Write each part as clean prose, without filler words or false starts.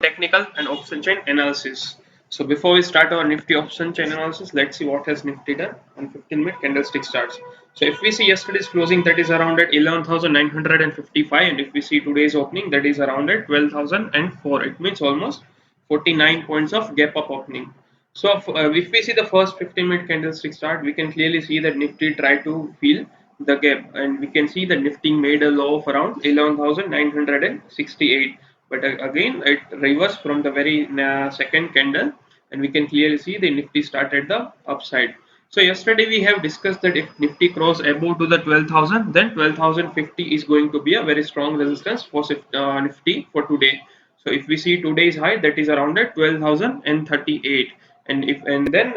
Technical and option chain analysis. So before we start our Nifty option chain analysis, let's see what has Nifty done on 15-minute candlestick charts. So if we see yesterday's closing, that is around at 11,955, and if we see today's opening, that is around at 12,004. It means almost 49 points of gap up opening. So if we see the first 15-minute candlestick chart, we can clearly see that Nifty tried to fill the gap, and we can see that Nifty made a low of around 11,968. But again, it reversed from the very second candle, and we can clearly see the Nifty started the upside. So yesterday we have discussed that if Nifty cross above to the 12,000, then 12,050 is going to be a very strong resistance for Nifty for today. So if we see today's high, that is around at 12,038, and then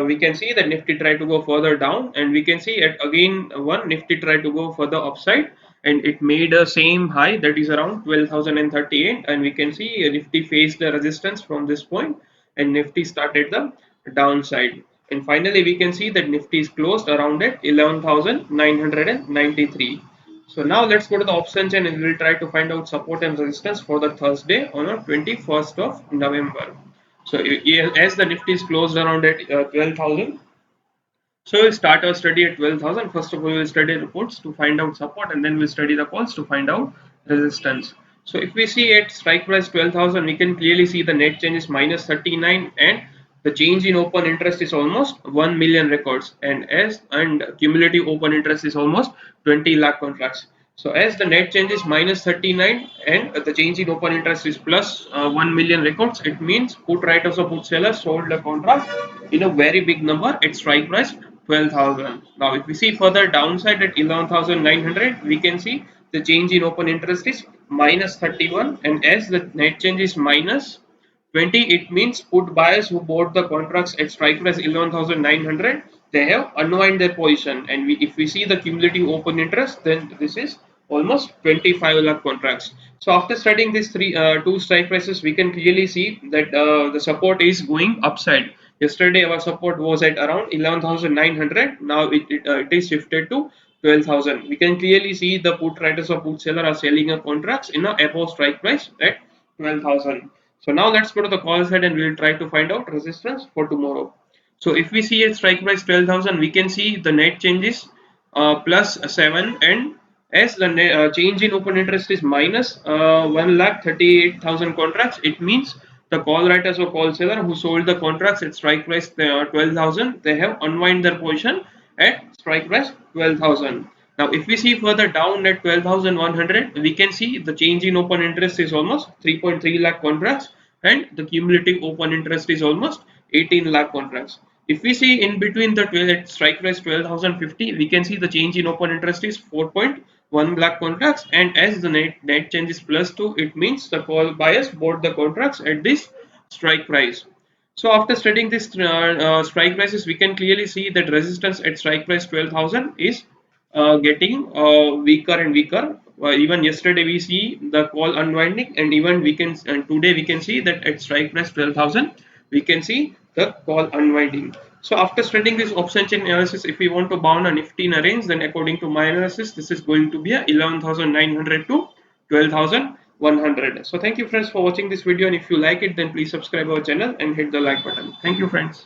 we can see that Nifty try to go further down, and we can see at again one Nifty try to go further upside, and it made a same high, that is around 12,038, and we can see Nifty faced the resistance from this point, and Nifty started the downside, and finally we can see that Nifty is closed around at 11,993. So now let's go to the options and we'll try to find out support and resistance for the Thursday on the 21st of November. So as the Nifty is closed around at 12,000, so we'll start our study at 12,000. First of all, we'll study reports to find out support, and then we'll study the calls to find out resistance. So if we see at strike price 12,000, we can clearly see the net change is minus 39, and the change in open interest is almost 1 million records, and cumulative open interest is almost 20 lakh contracts. So as the net change is minus 39 and the change in open interest is plus 1 million records, it means put writers or put sellers sold the contract in a very big number at strike price 12,000. Now if we see further downside at 11,900, we can see the change in open interest is minus 31, and as the net change is minus 20, it means put buyers who bought the contracts at strike price 11,900, they have unwind their position, and if we see the cumulative open interest, then this is almost 25 lakh contracts. So after studying these two strike prices, we can clearly see that the support is going upside. Yesterday our support was at around 11,900. Now it is shifted to 12,000. We can clearly see the put writers or put seller are selling a contracts in a above strike price at 12,000. So now let's go to the call side and we'll try to find out resistance for tomorrow. So if we see a strike price 12,000, we can see the net changes plus 7, and as the change in open interest is minus 1,38,000 contracts, it means the call writers or call seller who sold the contracts at strike price 12,000, they have unwind their position at strike price 12,000. Now if we see further down at 12,100, we can see the change in open interest is almost 3.3 lakh contracts, and the cumulative open interest is almost 18 lakh contracts. If we see in between the 12 at strike price 12,050, we can see the change in open interest is 4.1 lakh contracts, and as the net change is plus 2, it means the call buyers bought the contracts at this strike price. So after studying this strike prices, we can clearly see that resistance at strike price 12,000 is getting weaker and weaker. Even yesterday we see the call unwinding, and even we can, and today we can see that at strike price 12,000 we can see the call unwinding. So after studying this option chain analysis, if we want to bound a Nifty in a range, then according to my analysis, this is going to be a 11,900 to 12,100. So thank you friends for watching this video, and if you like it, then please subscribe our channel and hit the like button. Thank you friends.